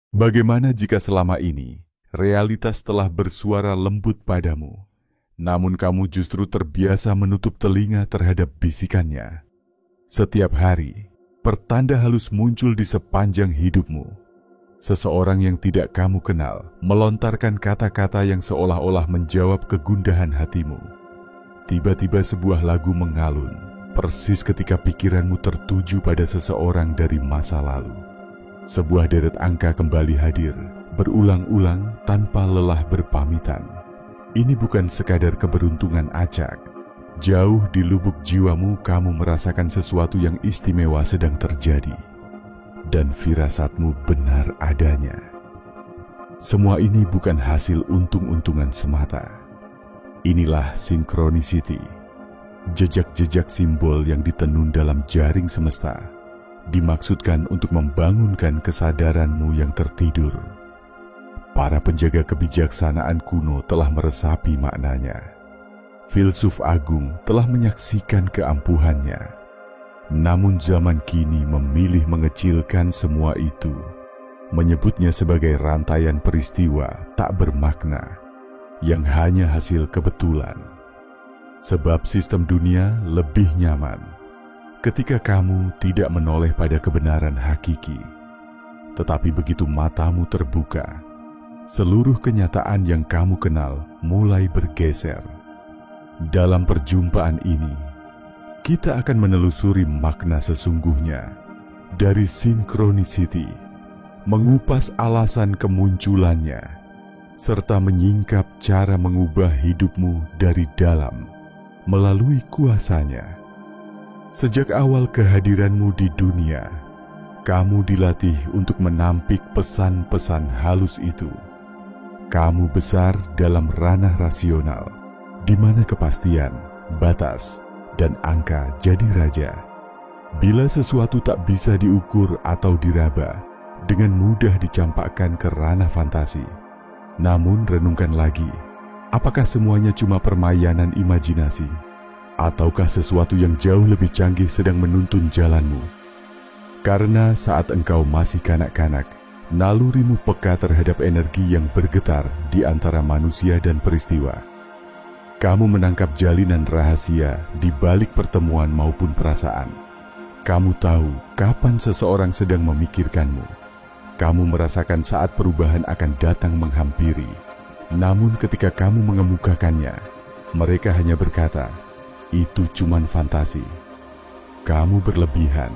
Bagaimana jika selama ini realitas telah bersuara lembut padamu, namun kamu justru terbiasa menutup telinga terhadap bisikannya? Setiap hari, pertanda halus muncul di sepanjang hidupmu. Seseorang yang tidak kamu kenal melontarkan kata-kata yang seolah-olah menjawab kegundahan hatimu. Tiba-tiba sebuah lagu mengalun, persis ketika pikiranmu tertuju pada seseorang dari masa lalu. Sebuah deret angka kembali hadir, berulang-ulang tanpa lelah berpamitan. Ini bukan sekadar keberuntungan acak. Jauh di lubuk jiwamu kamu merasakan sesuatu yang istimewa sedang terjadi. Dan firasatmu benar adanya. Semua ini bukan hasil untung-untungan semata. Inilah synchronicity, jejak-jejak simbol yang ditenun dalam jaring semesta, dimaksudkan untuk membangunkan kesadaranmu yang tertidur. Para penjaga kebijaksanaan kuno telah meresapi maknanya. Filsuf agung telah menyaksikan keampuhannya. Namun zaman kini memilih mengecilkan semua itu, menyebutnya sebagai rantaian peristiwa tak bermakna, yang hanya hasil kebetulan. Sebab sistem dunia lebih nyaman ketika kamu tidak menoleh pada kebenaran hakiki. Tetapi begitu matamu terbuka, seluruh kenyataan yang kamu kenal mulai bergeser. Dalam perjumpaan ini, kita akan menelusuri makna sesungguhnya dari synchronicity, mengupas alasan kemunculannya, serta menyingkap cara mengubah hidupmu dari dalam melalui kuasanya. Sejak awal kehadiranmu di dunia, kamu dilatih untuk menampik pesan-pesan halus itu. Kamu besar dalam ranah rasional, di mana kepastian, batas, dan angka jadi raja. Bila sesuatu tak bisa diukur atau diraba, dengan mudah dicampakkan ke ranah fantasi. Namun renungkan lagi, apakah semuanya cuma permainan imajinasi? Ataukah sesuatu yang jauh lebih canggih sedang menuntun jalanmu? Karena saat engkau masih kanak-kanak, nalurimu peka terhadap energi yang bergetar di antara manusia dan peristiwa. Kamu menangkap jalinan rahasia di balik pertemuan maupun perasaan. Kamu tahu kapan seseorang sedang memikirkanmu. Kamu merasakan saat perubahan akan datang menghampiri. Namun ketika kamu mengemukakannya, mereka hanya berkata, itu cuman fantasi. Kamu berlebihan.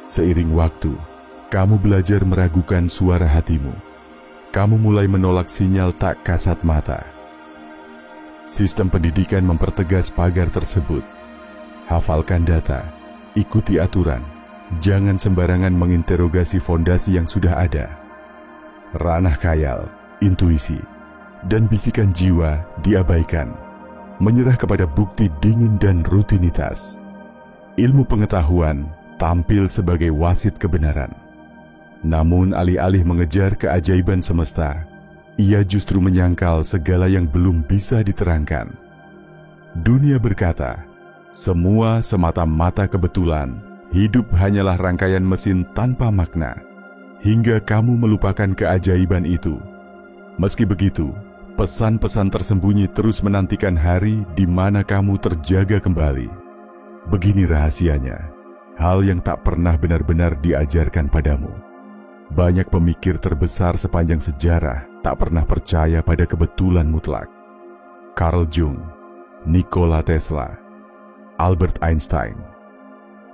Seiring waktu, kamu belajar meragukan suara hatimu. Kamu mulai menolak sinyal tak kasat mata. Sistem pendidikan mempertegas pagar tersebut. Hafalkan data, ikuti aturan. Jangan sembarangan menginterogasi fondasi yang sudah ada. Ranah khayal, intuisi, dan bisikan jiwa diabaikan, menyerah kepada bukti dingin dan rutinitas. Ilmu pengetahuan tampil sebagai wasit kebenaran. Namun alih-alih mengejar keajaiban semesta, ia justru menyangkal segala yang belum bisa diterangkan. Dunia berkata, semua semata-mata kebetulan. Hidup hanyalah rangkaian mesin tanpa makna, hingga kamu melupakan keajaiban itu. Meski begitu, pesan-pesan tersembunyi terus menantikan hari di mana kamu terjaga kembali. Begini rahasianya, hal yang tak pernah benar-benar diajarkan padamu. Banyak pemikir terbesar sepanjang sejarah tak pernah percaya pada kebetulan mutlak. Carl Jung, Nikola Tesla, Albert Einstein.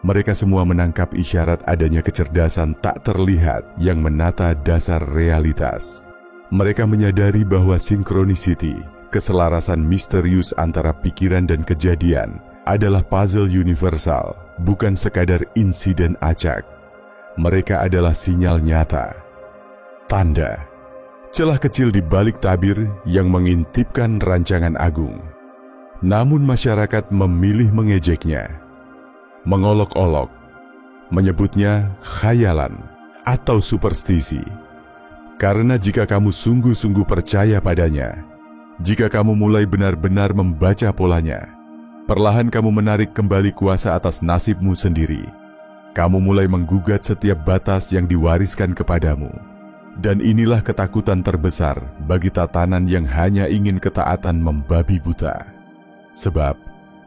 Mereka semua menangkap isyarat adanya kecerdasan tak terlihat yang menata dasar realitas. Mereka menyadari bahwa synchronicity, keselarasan misterius antara pikiran dan kejadian, adalah puzzle universal, bukan sekadar insiden acak. Mereka adalah sinyal nyata, tanda, celah kecil di balik tabir yang mengintipkan rancangan agung. Namun masyarakat memilih mengejeknya, mengolok-olok, menyebutnya khayalan atau superstisi. Karena jika kamu sungguh-sungguh percaya padanya, jika kamu mulai benar-benar membaca polanya, perlahan kamu menarik kembali kuasa atas nasibmu sendiri. Kamu mulai menggugat setiap batas yang diwariskan kepadamu. Dan inilah ketakutan terbesar bagi tatanan yang hanya ingin ketaatan membabi buta. Sebab,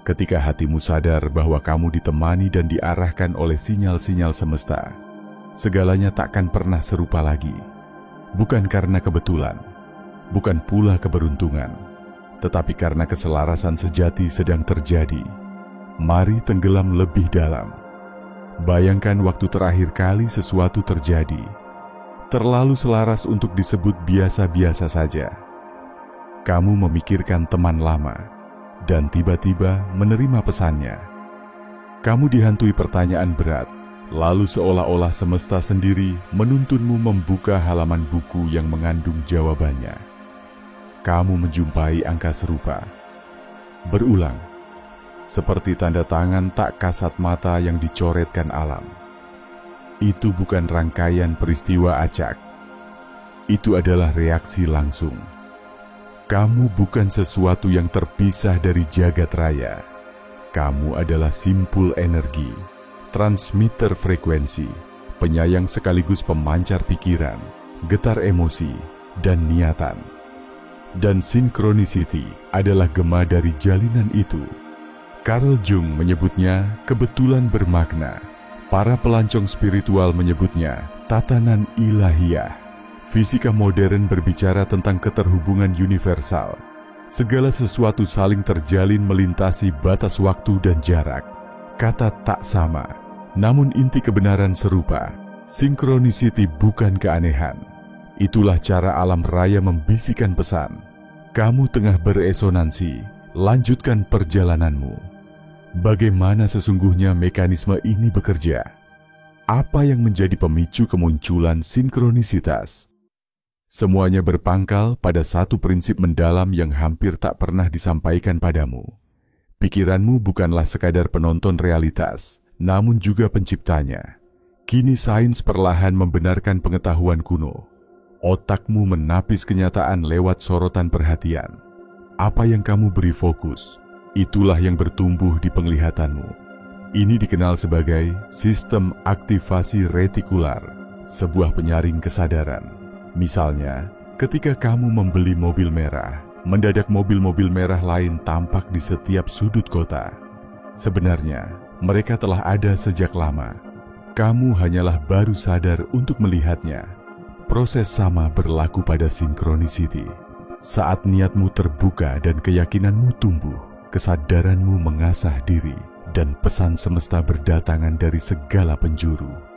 ketika hatimu sadar bahwa kamu ditemani dan diarahkan oleh sinyal-sinyal semesta, segalanya takkan pernah serupa lagi. Bukan karena kebetulan, bukan pula keberuntungan, tetapi karena keselarasan sejati sedang terjadi. Mari tenggelam lebih dalam. Bayangkan waktu terakhir kali sesuatu terjadi. Terlalu selaras untuk disebut biasa-biasa saja. Kamu memikirkan teman lama, dan tiba-tiba menerima pesannya. Kamu dihantui pertanyaan berat, lalu seolah-olah semesta sendiri menuntunmu membuka halaman buku yang mengandung jawabannya. Kamu menjumpai angka serupa. Berulang, seperti tanda tangan tak kasat mata yang dicoretkan alam. Itu bukan rangkaian peristiwa acak. Itu adalah reaksi langsung. Kamu bukan sesuatu yang terpisah dari jagat raya. Kamu adalah simpul energi, transmitter frekuensi, penyayang sekaligus pemancar pikiran, getar emosi, dan niatan. Dan synchronicity adalah gema dari jalinan itu. Carl Jung menyebutnya kebetulan bermakna. Para pelancong spiritual menyebutnya tatanan ilahiyah. Fisika modern berbicara tentang keterhubungan universal. Segala sesuatu saling terjalin melintasi batas waktu dan jarak. Kata tak sama, namun inti kebenaran serupa. Synchronicity bukan keanehan. Itulah cara alam raya membisikkan pesan. Kamu tengah beresonansi, lanjutkan perjalananmu. Bagaimana sesungguhnya mekanisme ini bekerja? Apa yang menjadi pemicu kemunculan sinkronisitas? Semuanya berpangkal pada satu prinsip mendalam yang hampir tak pernah disampaikan padamu. Pikiranmu bukanlah sekadar penonton realitas, namun juga penciptanya. Kini sains perlahan membenarkan pengetahuan kuno. Otakmu menapis kenyataan lewat sorotan perhatian. Apa yang kamu beri fokus, itulah yang bertumbuh di penglihatanmu. Ini dikenal sebagai sistem aktivasi retikular, sebuah penyaring kesadaran. Misalnya, ketika kamu membeli mobil merah, mendadak mobil-mobil merah lain tampak di setiap sudut kota. Sebenarnya, mereka telah ada sejak lama. Kamu hanyalah baru sadar untuk melihatnya. Proses sama berlaku pada synchronicity. Saat niatmu terbuka dan keyakinanmu tumbuh, kesadaranmu mengasah diri, dan pesan semesta berdatangan dari segala penjuru.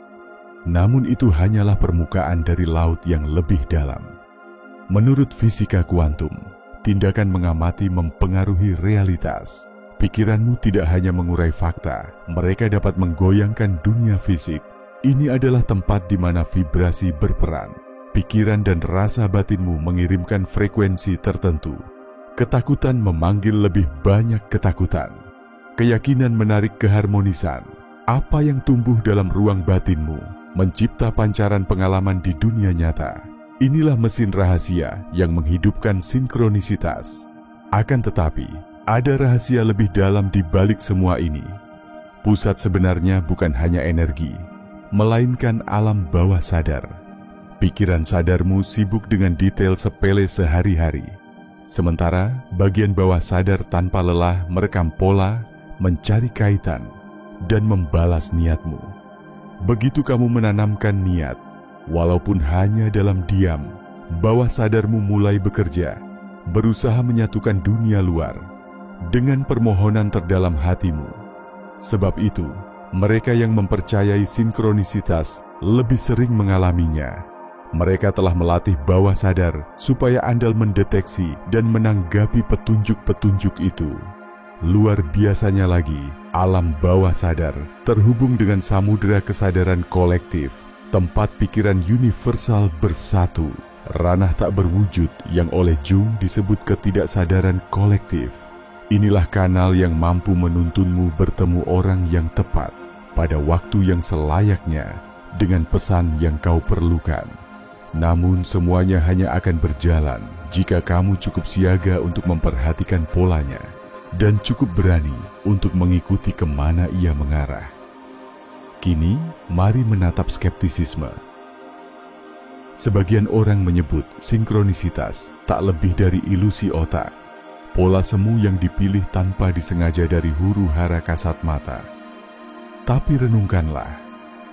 Namun itu hanyalah permukaan dari laut yang lebih dalam. Menurut fisika kuantum, tindakan mengamati mempengaruhi realitas. Pikiranmu tidak hanya mengurai fakta, mereka dapat menggoyangkan dunia fisik. Ini adalah tempat di mana vibrasi berperan. Pikiran dan rasa batinmu mengirimkan frekuensi tertentu. Ketakutan memanggil lebih banyak ketakutan. Keyakinan menarik keharmonisan. Apa yang tumbuh dalam ruang batinmu mencipta pancaran pengalaman di dunia nyata. Inilah mesin rahasia yang menghidupkan sinkronisitas. Akan tetapi, ada rahasia lebih dalam di balik semua ini. Pusat sebenarnya bukan hanya energi, melainkan alam bawah sadar. Pikiran sadarmu sibuk dengan detail sepele sehari-hari. Sementara bagian bawah sadar tanpa lelah merekam pola, mencari kaitan, dan membalas niatmu. Begitu kamu menanamkan niat, walaupun hanya dalam diam, bawah sadarmu mulai bekerja, berusaha menyatukan dunia luar dengan permohonan terdalam hatimu. Sebab itu, mereka yang mempercayai sinkronisitas lebih sering mengalaminya. Mereka telah melatih bawah sadar supaya andal mendeteksi dan menanggapi petunjuk-petunjuk itu. Luar biasanya lagi, alam bawah sadar terhubung dengan samudera kesadaran kolektif, tempat pikiran universal bersatu, ranah tak berwujud yang oleh Jung disebut ketidaksadaran kolektif. Inilah kanal yang mampu menuntunmu bertemu orang yang tepat pada waktu yang selayaknya dengan pesan yang kau perlukan. Namun semuanya hanya akan berjalan jika kamu cukup siaga untuk memperhatikan polanya dan cukup berani untuk mengikuti kemana ia mengarah. Kini, mari menatap skeptisisme. Sebagian orang menyebut sinkronisitas tak lebih dari ilusi otak, pola semu yang dipilih tanpa disengaja dari huru-hara kasat mata. Tapi renungkanlah,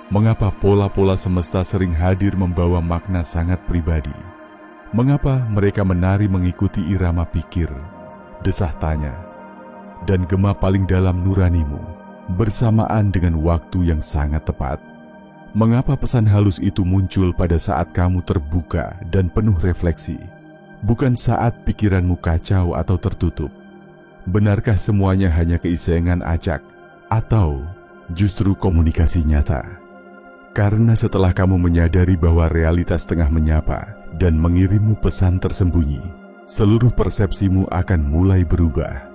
mengapa pola-pola semesta sering hadir membawa makna sangat pribadi? Mengapa mereka menari mengikuti irama pikir, desah tanya, dan gema paling dalam nuranimu bersamaan dengan waktu yang sangat tepat? Mengapa pesan halus itu muncul pada saat kamu terbuka dan penuh refleksi, bukan saat pikiranmu kacau atau tertutup? Benarkah semuanya hanya keisengan acak atau justru komunikasi nyata? Karena setelah kamu menyadari bahwa realitas tengah menyapa dan mengirimmu pesan tersembunyi, seluruh persepsimu akan mulai berubah.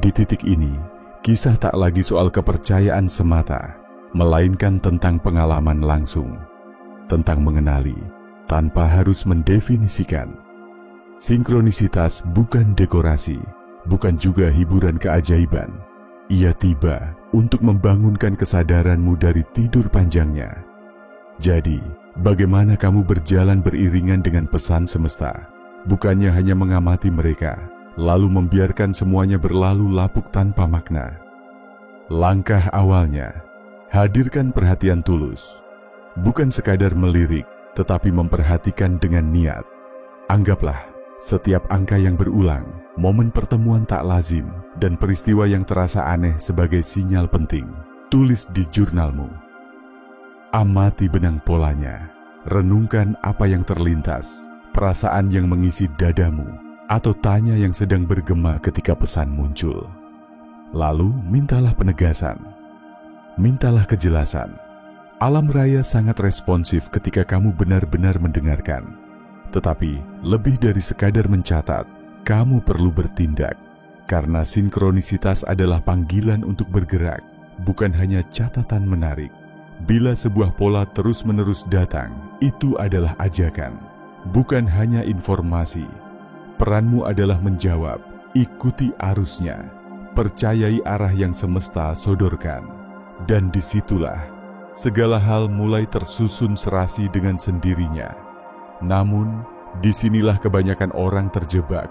Di titik ini, kisah tak lagi soal kepercayaan semata, melainkan tentang pengalaman langsung, tentang mengenali tanpa harus mendefinisikan. Sinkronisitas bukan dekorasi, bukan juga hiburan keajaiban. Ia tiba untuk membangunkan kesadaranmu dari tidur panjangnya. Jadi, bagaimana kamu berjalan beriringan dengan pesan semesta, bukannya hanya mengamati mereka, lalu membiarkan semuanya berlalu lapuk tanpa makna. Langkah awalnya, hadirkan perhatian tulus, bukan sekadar melirik, tetapi memperhatikan dengan niat. Anggaplah setiap angka yang berulang, momen pertemuan tak lazim, dan peristiwa yang terasa aneh sebagai sinyal penting. Tulis di jurnalmu. Amati benang polanya, renungkan apa yang terlintas, perasaan yang mengisi dadamu, atau tanya yang sedang bergema ketika pesan muncul. Lalu mintalah penegasan. Mintalah kejelasan. Alam raya sangat responsif ketika kamu benar-benar mendengarkan. Tetapi lebih dari sekadar mencatat, kamu perlu bertindak. Karena sinkronisitas adalah panggilan untuk bergerak, bukan hanya catatan menarik. Bila sebuah pola terus-menerus datang, itu adalah ajakan, bukan hanya informasi. Peranmu adalah menjawab, ikuti arusnya, percayai arah yang semesta sodorkan. Dan disitulah segala hal mulai tersusun serasi dengan sendirinya. Namun, disinilah kebanyakan orang terjebak.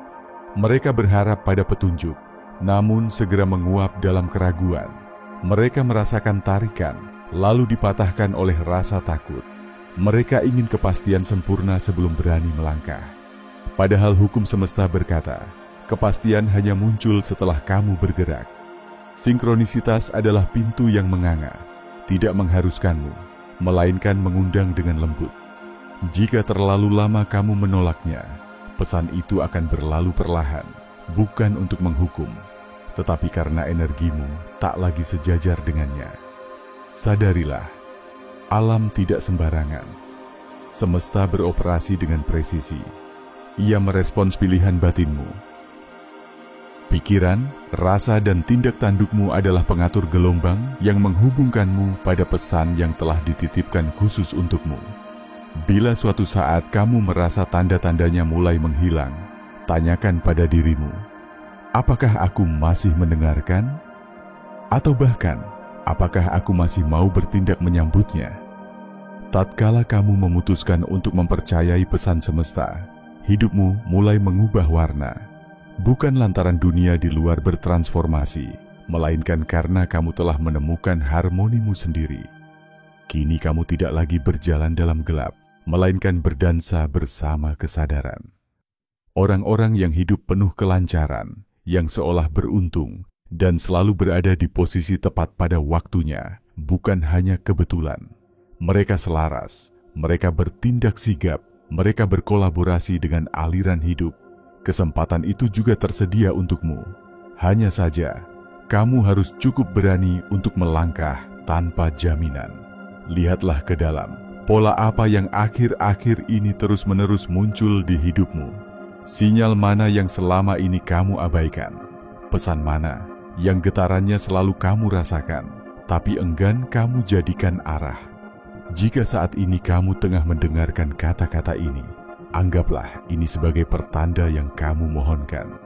Mereka berharap pada petunjuk, namun segera menguap dalam keraguan. Mereka merasakan tarikan, lalu dipatahkan oleh rasa takut. Mereka ingin kepastian sempurna sebelum berani melangkah. Padahal hukum semesta berkata, kepastian hanya muncul setelah kamu bergerak. Sinkronisitas adalah pintu yang menganga, tidak mengharuskanmu, melainkan mengundang dengan lembut. Jika terlalu lama kamu menolaknya, pesan itu akan berlalu perlahan, bukan untuk menghukum, tetapi karena energimu tak lagi sejajar dengannya. Sadarilah, alam tidak sembarangan. Semesta beroperasi dengan presisi. Ia merespons pilihan batinmu. Pikiran, rasa, dan tindak tandukmu adalah pengatur gelombang yang menghubungkanmu pada pesan yang telah dititipkan khusus untukmu. Bila suatu saat kamu merasa tanda-tandanya mulai menghilang, tanyakan pada dirimu, apakah aku masih mendengarkan? Atau bahkan, apakah aku masih mau bertindak menyambutnya? Tatkala kamu memutuskan untuk mempercayai pesan semesta, hidupmu mulai mengubah warna. Bukan lantaran dunia di luar bertransformasi, melainkan karena kamu telah menemukan harmonimu sendiri. Kini kamu tidak lagi berjalan dalam gelap, melainkan berdansa bersama kesadaran. Orang-orang yang hidup penuh kelancaran, yang seolah beruntung, dan selalu berada di posisi tepat pada waktunya, bukan hanya kebetulan. Mereka selaras, mereka bertindak sigap, mereka berkolaborasi dengan aliran hidup. Kesempatan itu juga tersedia untukmu. Hanya saja, kamu harus cukup berani untuk melangkah tanpa jaminan. Lihatlah ke dalam, pola apa yang akhir-akhir ini terus-menerus muncul di hidupmu. Sinyal mana yang selama ini kamu abaikan? Pesan mana yang getarannya selalu kamu rasakan, tapi enggan kamu jadikan arah? Jika saat ini kamu tengah mendengarkan kata-kata ini, anggaplah ini sebagai pertanda yang kamu mohonkan.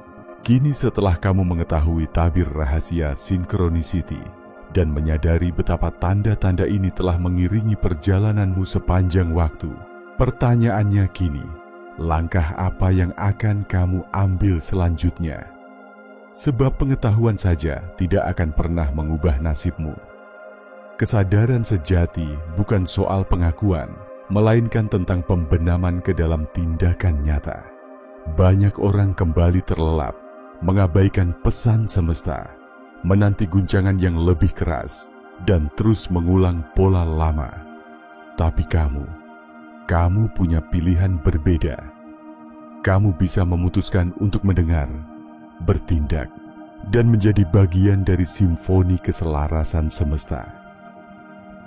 Kini setelah kamu mengetahui tabir rahasia sinkronisiti dan menyadari betapa tanda-tanda ini telah mengiringi perjalananmu sepanjang waktu, Pertanyaannya kini, langkah apa yang akan kamu ambil selanjutnya? Sebab pengetahuan saja tidak akan pernah mengubah nasibmu. Kesadaran sejati bukan soal pengakuan, melainkan tentang pembenaman ke dalam tindakan nyata. Banyak orang kembali terlelap, mengabaikan pesan semesta, menanti guncangan yang lebih keras, dan terus mengulang pola lama. Tapi kamu punya pilihan berbeda. Kamu bisa memutuskan untuk mendengar, bertindak, dan menjadi bagian dari simfoni keselarasan semesta.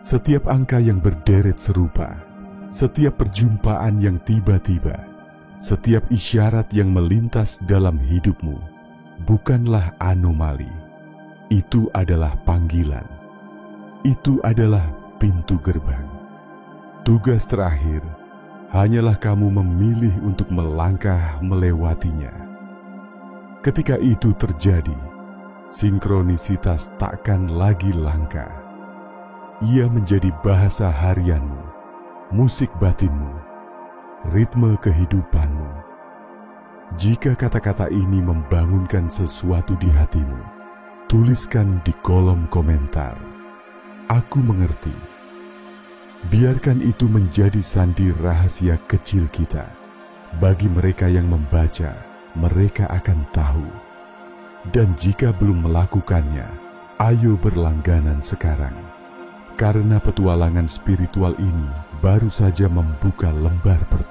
Setiap angka yang berderet serupa, setiap perjumpaan yang tiba-tiba, setiap isyarat yang melintas dalam hidupmu, bukanlah anomali. Itu adalah panggilan. Itu adalah pintu gerbang. Tugas terakhir hanyalah kamu memilih untuk melangkah melewatinya. Ketika itu terjadi, sinkronisitas takkan lagi langka. Ia menjadi bahasa harianmu, musik batinmu, ritme kehidupanmu. Jika kata-kata ini membangunkan sesuatu di hatimu, tuliskan di kolom komentar. Aku mengerti. Biarkan itu menjadi sandi rahasia kecil kita. Bagi mereka yang membaca, mereka akan tahu. Dan jika belum melakukannya, ayo berlangganan sekarang. Karena petualangan spiritual ini baru saja membuka lembar pertama.